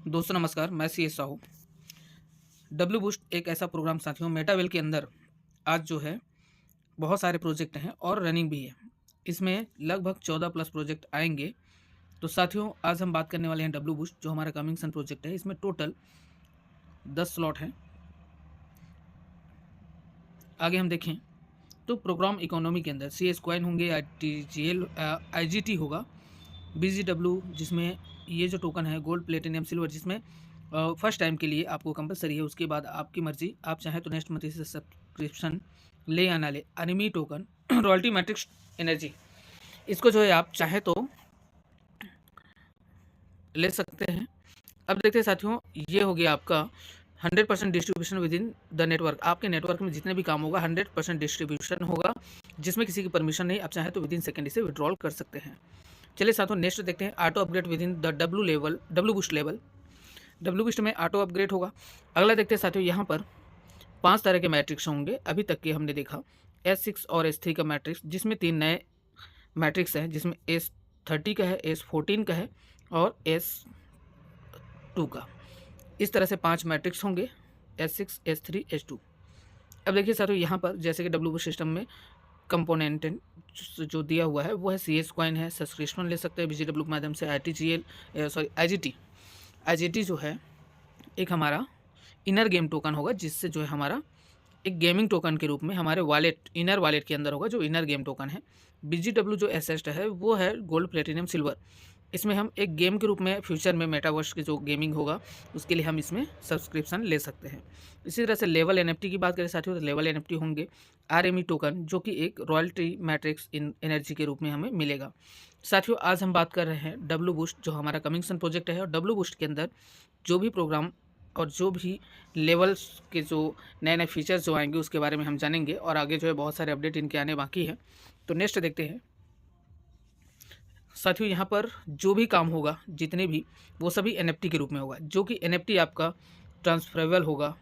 दोस्तों नमस्कार, मैं C S Sahu. W boost एक ऐसा प्रोग्राम साथियों मेटावेल के अंदर आज जो है बहुत सारे प्रोजेक्ट हैं और रनिंग भी है। इसमें लगभग 14 प्लस प्रोजेक्ट आएंगे। तो साथियों आज हम बात करने वाले हैं डब्ल्यू बूस्ट जो हमारा कमिंग सन प्रोजेक्ट है। इसमें टोटल 10 स्लॉट हैं। आगे हम देखें तो प्रोग्राम इकोनॉमी के अंदर सी एस क्वाइन होंगे, आई जी टी होगा, BGW जिसमें ये जो टोकन है गोल्ड प्लेटिनियम सिल्वर जिसमें फर्स्ट टाइम के लिए आपको कंपलसरी है। उसके बाद आपकी मर्जी, आप चाहें तो नेक्स्ट मंथ से सब्सक्रिप्शन ले या ना ले। Enemy token royalty matrix energy, इसको जो है आप चाहे तो ले सकते हैं। अब देखते हैं साथियों, ये हो गया आपका 100% distribution with in the network. आपके नेटवर्क में जितने भी काम होगा 100% डिस्ट्रीब्यूशन होगा, जिसमें किसी की परमिशन नहीं। आप चाहे तो विद इन सेकेंड इसे विड्रॉल कर सकते हैं। चलिए साथियों नेक्स्ट देखते हैं auto upgrade with in the W boost level. W boost में ऑटो अपग्रेड होगा। अगला देखते हैं साथियों, यहाँ पर 5 तरह के मैट्रिक्स होंगे। अभी तक के हमने देखा S6 और S3 का मैट्रिक्स, जिसमें 3 नए मैट्रिक्स हैं, जिसमें S30 का है, S14 का है और S2 का। इस तरह से 5 मैट्रिक्स होंगे, S6, S3, S2। अब देखिए साथियों, यहाँ पर जैसे कि डब्ल्यू बूस्ट सिस्टम में कंपोनेंट जो दिया हुआ है वो है सी एस क्वाइन है, सब्सक्रिप्शन ले सकते हैं BGW के माध्यम से। IGT जो है एक हमारा इनर गेम टोकन होगा, जिससे जो है हमारा एक गेमिंग टोकन के रूप में हमारे वॉलेट, इनर वॉलेट के अंदर होगा, जो इनर गेम टोकन है। BGW जो एसेट है वो है गोल्ड प्लेटिनियम सिल्वर। इसमें हम एक गेम के रूप में फ्यूचर में मेटावर्स की जो गेमिंग होगा उसके लिए हम इसमें सब्सक्रिप्शन ले सकते हैं। इसी तरह से लेवल NFT की बात करें साथियों, तो लेवल NFT होंगे RME टोकन, जो कि एक रॉयल्टी मैट्रिक्स इन एनर्जी के रूप में हमें मिलेगा। साथियों आज हम बात कर रहे हैं डब्ल्यू बूस्ट जो हमारा कमिंग सन प्रोजेक्ट है, और डब्ल्यू बूस्ट के अंदर जो भी प्रोग्राम और जो भी लेवल्स के जो नए नए फीचर्स जो आएंगे उसके बारे में हम जानेंगे, और आगे जो है बहुत सारे अपडेट इनके आने बाकी है। तो नेक्स्ट देखते हैं साथियों, यहाँ पर जो भी काम होगा जितने भी, वो सभी NFT के रूप में होगा, जो कि NFT आपका ट्रांसफरेबल होगा,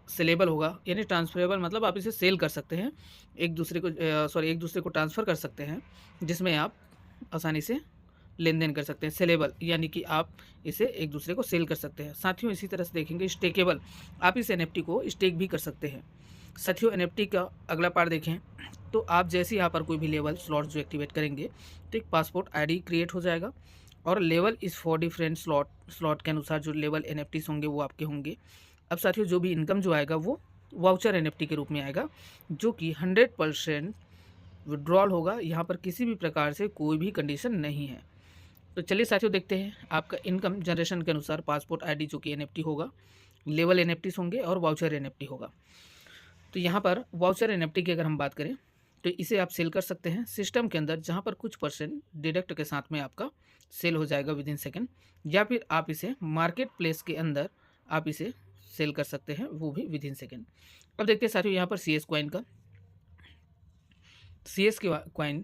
सेलेबल होगा। यानी ट्रांसफरेबल मतलब आप इसे सेल कर सकते हैं, एक दूसरे को ट्रांसफ़र कर सकते हैं, जिसमें आप आसानी से लेन देन कर सकते हैं। सेलेबल यानी कि आप इसे एक दूसरे को सेल कर सकते हैं। साथियों इसी तरह से देखेंगे स्टेकेबल, आप इस NFT को स्टेक भी कर सकते हैं। साथियों NFT का अगला पार्ट देखें तो आप जैसे यहाँ पर कोई भी लेवल स्लॉट जो एक्टिवेट करेंगे तो एक पासपोर्ट ID क्रिएट हो जाएगा, और लेवल इस 4 डिफरेंट स्लॉट के अनुसार जो लेवल NFTs होंगे वो आपके होंगे। अब साथियों जो भी इनकम जो आएगा वो वाउचर NFT के रूप में आएगा, जो कि 100% विड्रॉल होगा। यहाँ पर किसी भी प्रकार से कोई भी कंडीशन नहीं है। तो चलिए साथियों देखते हैं आपका इनकम जनरेशन के अनुसार पासपोर्ट ID जो कि NFT होगा, लेवल NFTs होंगे और वाउचर NFT होगा। तो यहाँ पर वाउचर NFT की अगर हम बात करें तो इसे आप सेल कर सकते हैं सिस्टम के अंदर, जहाँ पर कुछ % डिडक्ट के साथ में आपका सेल हो जाएगा विद इन सेकेंड, या फिर आप इसे मार्केट प्लेस के अंदर आप इसे सेल कर सकते हैं, वो भी विद इन सेकेंड। अब देखते हैं साथियों यहाँ पर CS क्वाइन का, CS क्वाइन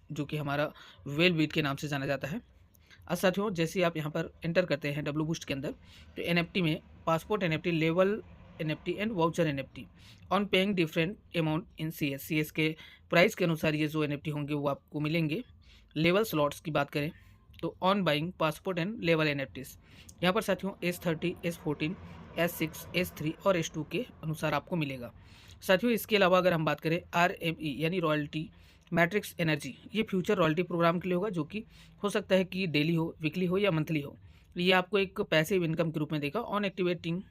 जो कि हमारा वेल बीट के नाम से जाना जाता है। अब साथियों जैसे आप यहाँ पर एंटर करते हैं डब्ल्यू बूस्ट के अंदर, तो NFT में passport NFT, level NFT and voucher NFT on paying different amount in CS के प्राइस के अनुसार ये जो NFT होंगे वो आपको मिलेंगे। लेवल स्लॉट्स की बात करें तो on buying passport and level NFTs, यहाँ पर साथियों S30, S14, S6, S3 और S2 के अनुसार आपको मिलेगा। साथियों इसके अलावा अगर हम बात करें RME यानी रॉयल्टी मैट्रिक्स एनर्जी, ये फ्यूचर रॉयल्टी प्रोग्राम के लिए होगा, जो कि हो सकता है कि डेली हो, वीकली हो या मंथली हो। ये आपको एक पैसिव इनकम के रूप में देगा on activating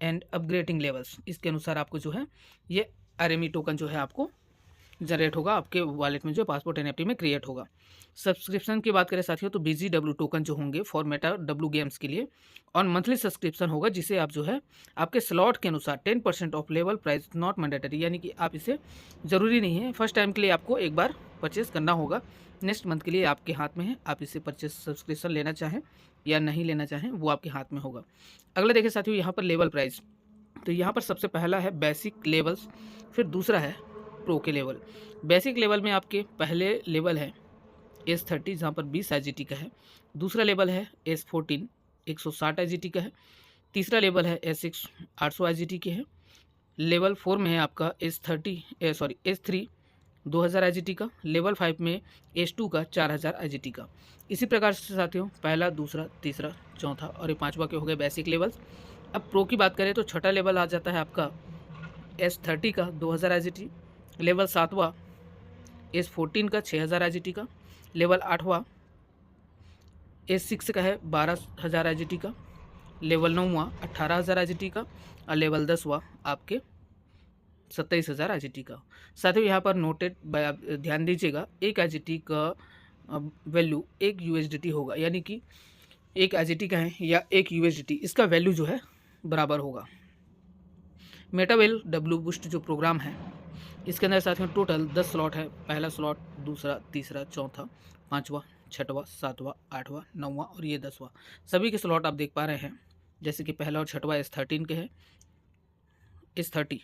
and upgrading levels. इसके अनुसार आपको जो है ये RME टोकन जो है आपको जनरेट होगा, आपके वॉलेट में जो पासपोर्ट NFT में क्रिएट होगा। सब्सक्रिप्शन की बात करें साथियों तो BGW टोकन जो होंगे फॉर मेटा डब्ल्यू गेम्स के लिए ऑन मंथली सब्सक्रिप्शन होगा, जिसे आप जो है आपके स्लॉट के अनुसार 10% of level price not mandatory, यानी कि आप इसे ज़रूरी नहीं है, फर्स्ट टाइम के लिए आपको एक बार परचेस करना होगा। नेक्स्ट मंथ के लिए आपके हाथ में है, आप इसे परचेस सब्सक्रिप्शन लेना चाहें या नहीं लेना चाहें वो आपके हाथ में होगा। अगला देखिए साथियों यहाँ पर लेवल प्राइस, तो यहाँ पर सबसे पहला है बेसिक लेवल्स, फिर दूसरा है प्रो के लेवल। बेसिक लेवल में आपके पहले लेवल है S30 जहाँ पर 20 IGT का है, दूसरा लेवल है S14 160 IGT का है, तीसरा लेवल है S6 800 IGT के है, लेवल 4 में है आपका S3 2000 IGT का, लेवल 5 में S2 का 4000 IGT का। इसी प्रकार से साथियों पहला, दूसरा, तीसरा, चौथा और ये पांचवा के हो गए बेसिक लेवल्स। अब प्रो की बात करें तो छठा लेवल आ जाता है आपका S30 का 2000 IGT, लेवल 7वां S14 का 6000 IGT का, लेवल 8वां S6 का है 12000 IGT का, लेवल 9वां 18000 IGT का और लेवल 10वां आपके 27000 IGT का। साथियों यहाँ पर नोटेड ध्यान दीजिएगा, एक IGT का वैल्यू एक USDT होगा, यानी कि एक IGT का है या एक USDT, इसका वैल्यू जो है बराबर होगा। मेटावेल डब्ल्यू बूस्ट जो प्रोग्राम है इसके अंदर साथियों टोटल 10 स्लॉट है। पहला स्लॉट, दूसरा, तीसरा, चौथा, पाँचवा, छठवां, सातवां, आठवां, नौवां और ये 10वां। सभी के स्लॉट आप देख पा रहे हैं, जैसे कि पहला और छठवां S13 के हैं, S30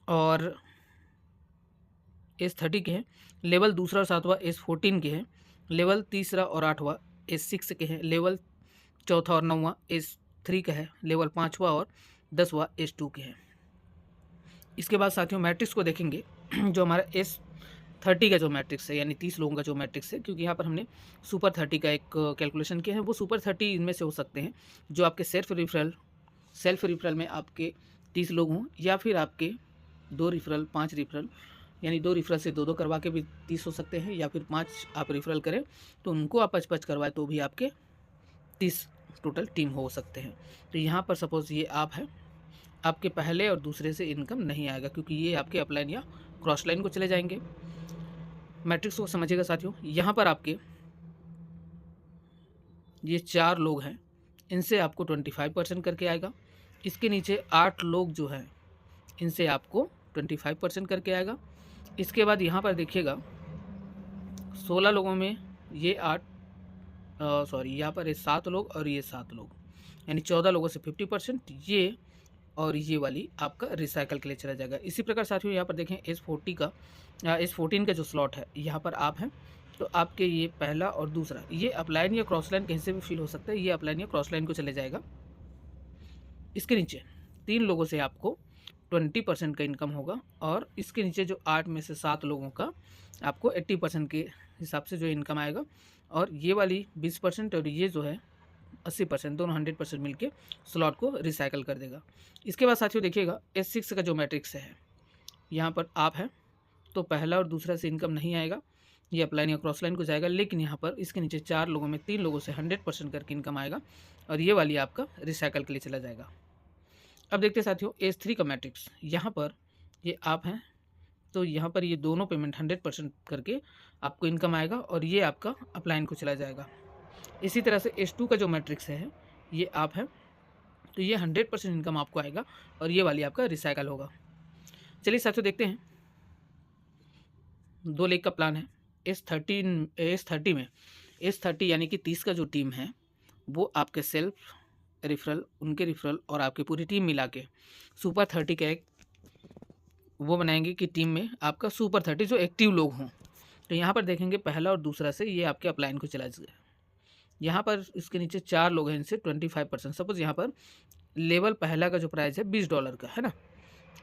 और S30 के हैं। लेवल दूसरा और सातवां S14 के हैं। लेवल तीसरा और आठवां S6 के हैं। लेवल चौथा और नौवां S3 का है। लेवल पाँचवा और 10वां S2 के हैं। इसके बाद साथियों मैट्रिक्स को देखेंगे जो हमारा S30 का जो मैट्रिक्स है, यानी 30 लोगों का जो मैट्रिक्स है, क्योंकि यहाँ पर हमने सुपर 30 का एक कैलकुलेशन किया है। वो सुपर 30 इनमें से हो सकते हैं जो आपके सेल्फ रिफरल में आपके 30 लोग हों, या फिर आपके 2 रिफरल, 5 रिफरल, यानी 2 रिफरल से 2-2 करवा के भी 30 हो सकते हैं, या फिर 5 आप रिफरल करें तो उनको आप 5-5 करवाए तो भी आपके 30 टोटल टीम हो सकते हैं। तो यहाँ पर सपोज़ ये आप है, आपके पहले और दूसरे से इनकम नहीं आएगा, क्योंकि ये आपके अपलाइन या क्रॉस लाइन को चले जाएंगे। मैट्रिक्स को समझिएगा साथियों, यहाँ पर आपके ये 4 लोग हैं, इनसे आपको 25% करके आएगा। इसके नीचे 8 लोग जो हैं, इनसे आपको 25% करके आएगा। इसके बाद यहाँ पर देखिएगा 16 लोगों में ये यहाँ पर 7 लोग और ये 7 लोग, यानी 14 लोगों से 50%, ये और ये वाली आपका रिसाइकल के लिए चला जाएगा। इसी प्रकार साथियों यहाँ पर देखें S14 का जो स्लॉट है, यहाँ पर आप हैं तो आपके ये पहला और दूसरा, ये अपलाइन या क्रॉस लाइन कहीं से भी फिल हो सकता है, ये अपलाइन या क्रॉस लाइन को चले जाएगा। इसके नीचे 3 लोगों से आपको 20% का इनकम होगा, और इसके नीचे जो 8 में से 7 लोगों का आपको 80% के हिसाब से जो इनकम आएगा, और ये वाली 20% और ये जो है 80%, दोनों 100% मिलके स्लॉट को रिसाइकल कर देगा। इसके बाद साथियों देखिएगा S6 का जो मैट्रिक्स है, यहाँ पर आप हैं तो पहला और दूसरा से इनकम नहीं आएगा, ये अपलाइन या क्रॉस लाइन को जाएगा, लेकिन यहाँ पर इसके नीचे 4 लोगों में 3 लोगों से 100% करके इनकम आएगा, और ये वाली आपका रिसाइकल के लिए चला जाएगा। अब देखते हैं साथियों S3 का मैट्रिक्स, यहाँ पर ये आप हैं तो यहाँ पर ये दोनों पेमेंट 100% करके आपको इनकम आएगा, और ये आपका अपलाइन को चला जाएगा। इसी तरह से S2 का जो मैट्रिक्स है, ये आप हैं तो ये 100% इनकम आपको आएगा, और ये वाली आपका रिसाइकल होगा। चलिए साथियों देखते हैं, 2 लेग का प्लान है। S30 में S30 यानी कि 30 का जो टीम है, वो आपके सेल्फ रिफरल, उनके रिफरल और आपकी पूरी टीम मिला के सुपर 30 का एक वो बनाएंगे कि टीम में आपका सुपर 30 जो एक्टिव लोग हों। तो यहाँ पर देखेंगे पहला और दूसरा से ये आपके अपलाइन को चला जाएगा। यहाँ पर इसके नीचे 4 लोग हैं, इनसे 25%। सपोज यहाँ पर लेवल पहला का जो प्राइस है $20 का है ना,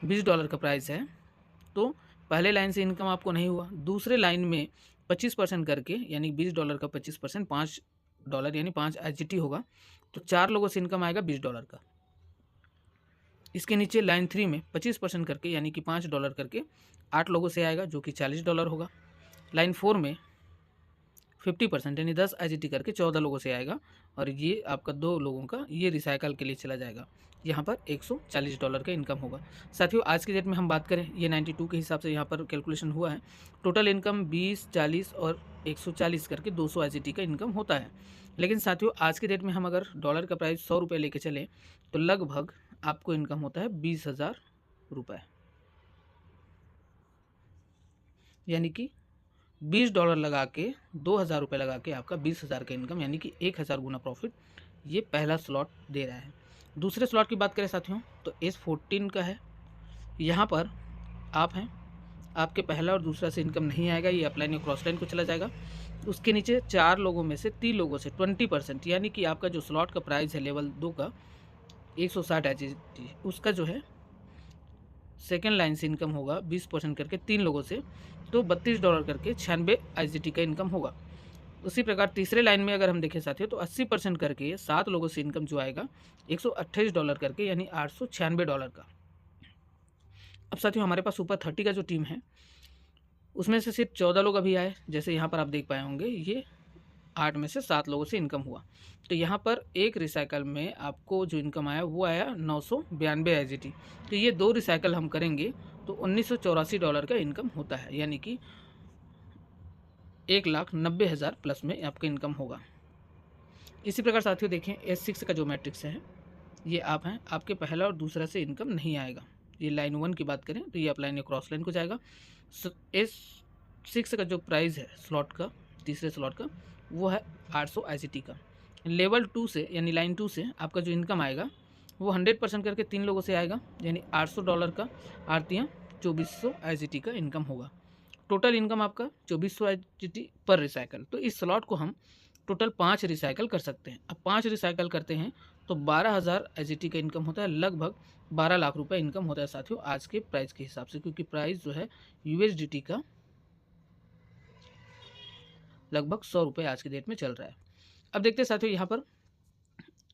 $20 का प्राइस है, तो पहले लाइन से इनकम आपको नहीं हुआ, दूसरे लाइन में 25% करके, यानी $20 का 25% $5 यानी 5 IGT होगा, तो 4 लोगों से इनकम आएगा $20 का। इसके नीचे लाइन 3 में 25% करके, यानी कि $5 करके 8 लोगों से आएगा, जो कि $40 होगा। लाइन 4 में 50% यानी 10 IGT करके 14 लोगों से आएगा, और ये आपका 2 लोगों का ये रिसाइकल के लिए चला जाएगा। यहाँ पर $140 का इनकम होगा। साथियों आज की डेट में हम बात करें, ये 92 के हिसाब से यहाँ पर कैलकुलेशन हुआ है। टोटल इनकम 20, 40 और 140 करके 200 IGT का इनकम होता है। लेकिन साथियों आज की डेट में हम अगर डॉलर का प्राइस 100 रुपये लेके चलें तो लगभग आपको इनकम होता है 20,000 रुपये, यानी कि $20 लगा के 2,000 रुपये लगा के आपका 20,000 का इनकम, यानी कि 1,000 गुना प्रॉफिट ये पहला स्लॉट दे रहा है। दूसरे स्लॉट की बात करें साथियों तो S14 का है, यहाँ पर आप हैं, आपके पहला और दूसरा से इनकम नहीं आएगा, ये अपलाइन या क्रॉस लाइन को चला जाएगा। उसके नीचे 4 लोगों में से 3 लोगों से 20%, यानी कि आपका जो स्लॉट का प्राइस है लेवल 2 का 160 IGT, उसका जो है सेकेंड लाइन से इनकम होगा 20% करके 3 लोगों से, तो $32 करके 96 IGT का इनकम होगा। उसी प्रकार तीसरे लाइन में अगर हम देखें साथियों तो 80% करके 7 लोगों से इनकम जो आएगा $128 करके, यानी $896 का। अब साथियों हमारे पास सुपर 30 का जो टीम है उसमें से सिर्फ 14 लोग अभी आए। जैसे यहाँ पर आप देख पाए होंगे ये 8 में से 7 लोगों से इनकम हुआ। तो यहाँ पर एक रिसाइकल में आपको जो इनकम आया वो आया $992 IGT। तो ये 2 रिसाइकल हम करेंगे तो $1984 का इनकम होता है, यानी कि 1,90,000 प्लस में आपका इनकम होगा। इसी प्रकार साथियों देखें S6 का जो मैट्रिक्स है ये आप हैं, आपके पहला और दूसरा से इनकम नहीं आएगा। ये लाइन 1 की बात करें तो ये अप लाइन या क्रॉस लाइन को जाएगा। S6 का जो प्राइस है स्लॉट का, तीसरे स्लॉट का, वो है 800 IGT का। लेवल 2 से यानी लाइन 2 से आपका जो इनकम आएगा वो 100% करके 3 लोगों से आएगा, यानी $800 का, आरतियाँ 2400 IGT का इनकम होगा। टोटल इनकम आपका 2400 IGT पर रिसाइकल। तो इस स्लॉट को हम टोटल 5 रिसाइकल कर सकते हैं। अब 5 रिसाइकल करते हैं तो 12,000 IGT का इनकम होता है, लगभग 12 लाख रुपए इनकम होता है साथियों आज के प्राइस के हिसाब से, क्योंकि प्राइस जो है USDT का लगभग 100 रुपये आज की डेट में चल रहा है। अब देखते हैं साथियों यहाँ पर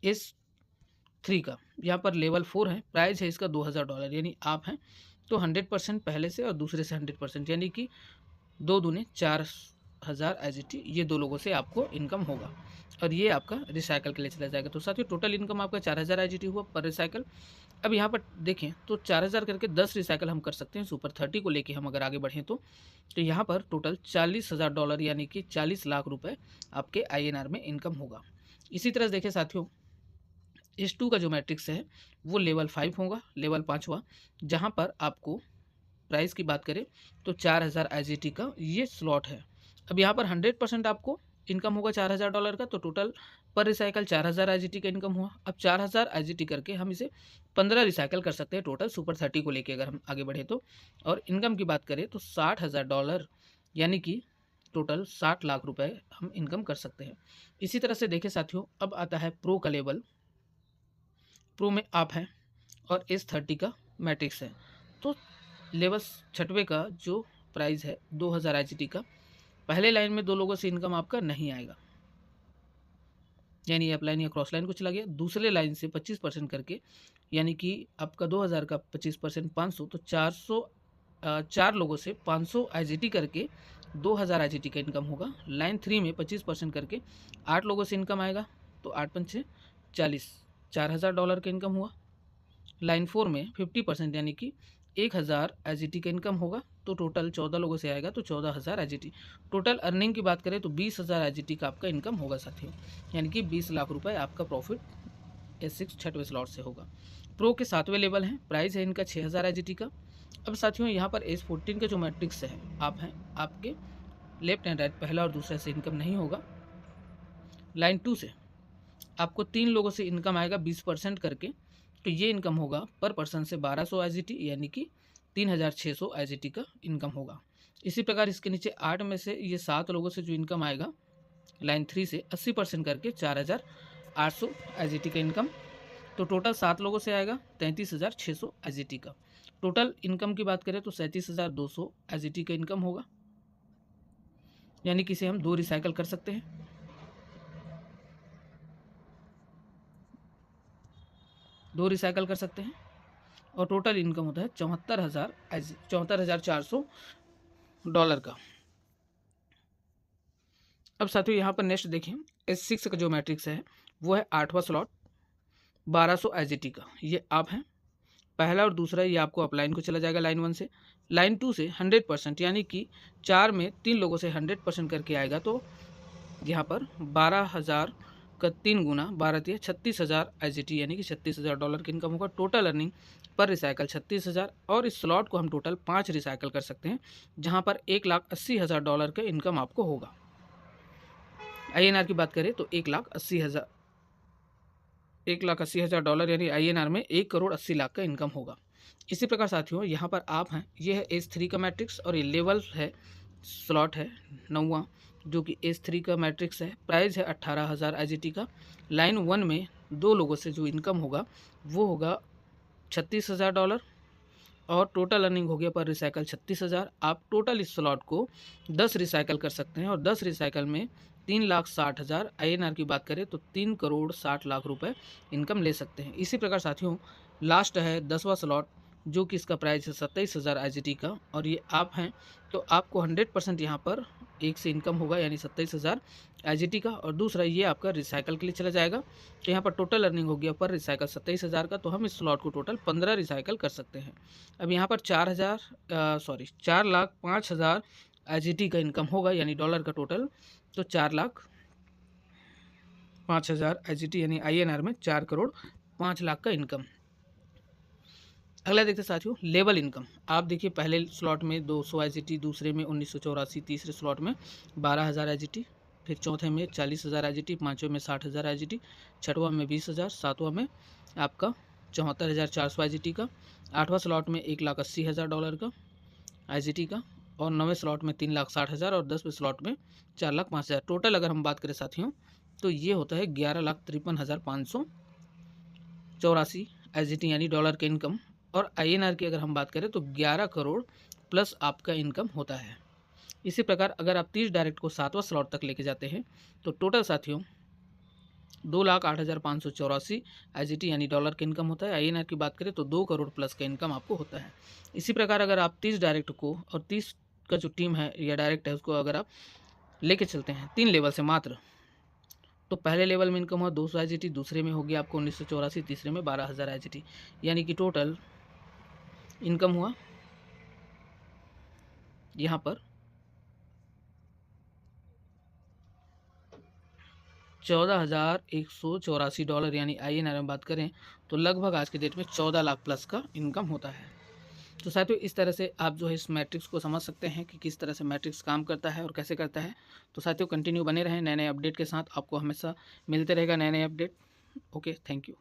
S3 का, यहाँ पर लेवल 4 है, प्राइस है इसका $2000, यानी आप हैं तो 100% पहले से और दूसरे से 100%, यानी कि 2 दूने 4000 IGT ये 2 लोगों से आपको इनकम होगा, और ये आपका रिसाइकल के लिए चला जाएगा। तो साथियों टोटल इनकम आपका 4000 IGT हुआ पर रिसाइकल। अब यहाँ पर देखें तो 4000 करके 10 रिसाइकल हम कर सकते हैं सुपर 30 को लेके हम अगर आगे बढ़ें तो यहाँ पर टोटल $40,000 यानी कि 40 लाख रुपए आपके INR में इनकम होगा। इसी तरह देखें साथियों S2 का जो मैट्रिक्स है वो लेवल 5 होगा, लेवल 5 हुआ, जहाँ पर आपको प्राइस की बात करें तो 4000 IGT का ये स्लॉट है। अब यहाँ पर 100% आपको इनकम होगा $4000 का, तो टोटल पर रिसाइकल 4000 IGT का इनकम हुआ। अब 4000 IGT करके हम इसे 15 रिसाइकल कर सकते हैं टोटल सुपर 30 को लेके अगर हम आगे बढ़े तो। और इनकम की बात करें तो $60,000 यानी कि टोटल 60 लाख रुपए हम इनकम कर सकते हैं। इसी तरह से देखें साथियों अब आता है प्रो का लेवल। प्रो में आप हैं और S30 का मैट्रिक्स है, तो लेवल 6वें का जो प्राइस है 2000 IGT का, पहले लाइन में 2 लोगों से इनकम आपका नहीं आएगा, यानी अप लाइन या क्रॉस लाइन को चला गया। दूसरे लाइन से 25% करके, यानी कि आपका 2000 का 25% 500, तो 4 लोगों से 500 IGT करके 2000 IGT का इनकम होगा। लाइन 3 में 25% करके 8 लोगों से इनकम आएगा, तो 8 पंचे 40, $4000 का इनकम हुआ। लाइन 4 में 50% यानी कि 1000 IGT का इनकम होगा, तो टोटल 14 लोगों से आएगा तो 14000 IGT। टोटल अर्निंग की बात करें तो 20,000 IGT का आपका इनकम होगा साथियों, यानी कि 20 लाख रुपए आपका प्रॉफिट S6 6वें स्लॉट से होगा। प्रो के 7वें लेवल हैं, प्राइस है इनका 6000 IGT का। अब साथियों यहाँ पर S14 का जो मैट्रिक्स है आप हैं, आपके लेफ्ट एंड राइट पहला और दूसरा से इनकम नहीं होगा। लाइन 2 से आपको 3 लोगों से इनकम आएगा 20% करके, तो ये इनकम होगा पर पर्सन से 1200 IGT, यानी कि 3600 IGT का इनकम होगा। इसी प्रकार इसके नीचे 8 में से ये 7 लोगों से जो इनकम आएगा लाइन 3 से 80% करके 4800 IGT का इनकम, तो टोटल 7 लोगों से आएगा 33600 IGT का। टोटल इनकम की बात करें तो 37200 IGT का इनकम होगा, यानी कि इसे हम 2 रिसाइकल कर सकते हैं। 2 रिसाइकल कर सकते हैं और टोटल इनकम होता है 74,400 का। अब साथियों यहाँ पर नेक्स्ट देखें S6 का जो मैट्रिक्स है वो है 8वां स्लॉट 1200 IGT का। ये आप हैं, पहला और दूसरा ये आपको अपलाइन को चला जाएगा लाइन 1 से। लाइन 2 से 100% यानी कि 4 में 3 लोगों से 100% करके आएगा, तो यहाँ पर 12,000 का 3 गुना 12 × 36,000 IGT, यानी कि $36,000 की इनकम होगा। टोटल अर्निंग पर रिसाइकल 36,000, और इस स्लॉट को हम टोटल 5 रिसाइकल कर सकते हैं, जहाँ पर $1,80,000 का इनकम आपको होगा। INR की बात करें तो $1,80,000 यानी INR में 1,80,00,000 का इनकम होगा। इसी प्रकार साथियों यहाँ पर आप हैं, ये है S3 का मैट्रिक्स और ये लेवल है, स्लॉट है 9वां, जो कि S3 का मैट्रिक्स है। प्राइस है 18,000 IGT का। लाइन 1 में 2 लोगों से जो इनकम होगा वो होगा $36,000, और टोटल अर्निंग हो गया पर रिसाइकल 36,000। आप टोटल इस स्लॉट को 10 रिसाइकल कर सकते हैं और 10 रिसाइकल में 3,60,000 INR की बात करें तो 3,60,00,000 रुपए इनकम ले सकते हैं। इसी प्रकार साथियों लास्ट है 10वां स्लॉट, जो कि इसका प्राइस है 27,000 IGT का, और ये आप हैं तो आपको 100% यहाँ पर एक से इनकम होगा, यानी 27,000 IGT का, और दूसरा ये आपका रिसाइकल के लिए चला जाएगा। तो यहाँ पर टोटल अर्निंग हो गया पर रिसाइकल 27,000 का, तो हम इस स्लॉट को टोटल 15 रिसाइकल कर सकते हैं। अब यहाँ पर 4,05,000 IGT का इनकम होगा, यानी डॉलर का टोटल, तो 4,05,000 IGT यानी INR में 4,05,00,000 का इनकम। अगला देखते साथियों लेवल इनकम। आप देखिए पहले स्लॉट में 200 IGT, दूसरे में 1984, तीसरे स्लॉट में 12,000 IGT, फिर चौथे में 40,000 IGT, पाँचवें में 60,000 IGT, छठवां में 20,000, सातवां में आपका 74,400 IGT का, आठवां स्लॉट में $1,80,000 का IGT का, और 9वें स्लॉट में 3,60,000 और 10वें स्लॉट में 4,05,000। टोटल अगर हम बात करें साथियों तो ये होता है 11,53,584 IGT यानी डॉलर का इनकम, और INR की अगर हम बात करें तो 11 करोड़ प्लस आपका इनकम होता है। इसी प्रकार अगर आप 30 डायरेक्ट को 7वां स्लॉट तक लेके जाते हैं तो टोटल साथियों 2,08,584 IGT यानी डॉलर का इनकम होता है। INR की बात करें तो 2 करोड़ प्लस का इनकम आपको होता है। इसी प्रकार अगर आप 30 डायरेक्ट को और 30 का जो टीम है या डायरेक्ट है उसको अगर आप लेके चलते हैं 3 लेवल से मात्र, तो पहले लेवल में इनकम हुआ 200 IGT, दूसरे में हो गया आपको 1984, तीसरे में 12,000 IGT, यानी कि टोटल इनकम हुआ यहाँ पर $14,184, यानी INR में बात करें तो लगभग आज के डेट में 14 लाख प्लस का इनकम होता है। तो साथियों इस तरह से आप जो है इस मैट्रिक्स को समझ सकते हैं कि किस तरह से मैट्रिक्स काम करता है और कैसे करता है। तो साथियों कंटिन्यू बने रहें, नए नए अपडेट के साथ आपको हमेशा मिलते रहेगा नए नए अपडेट। Okay, thank you.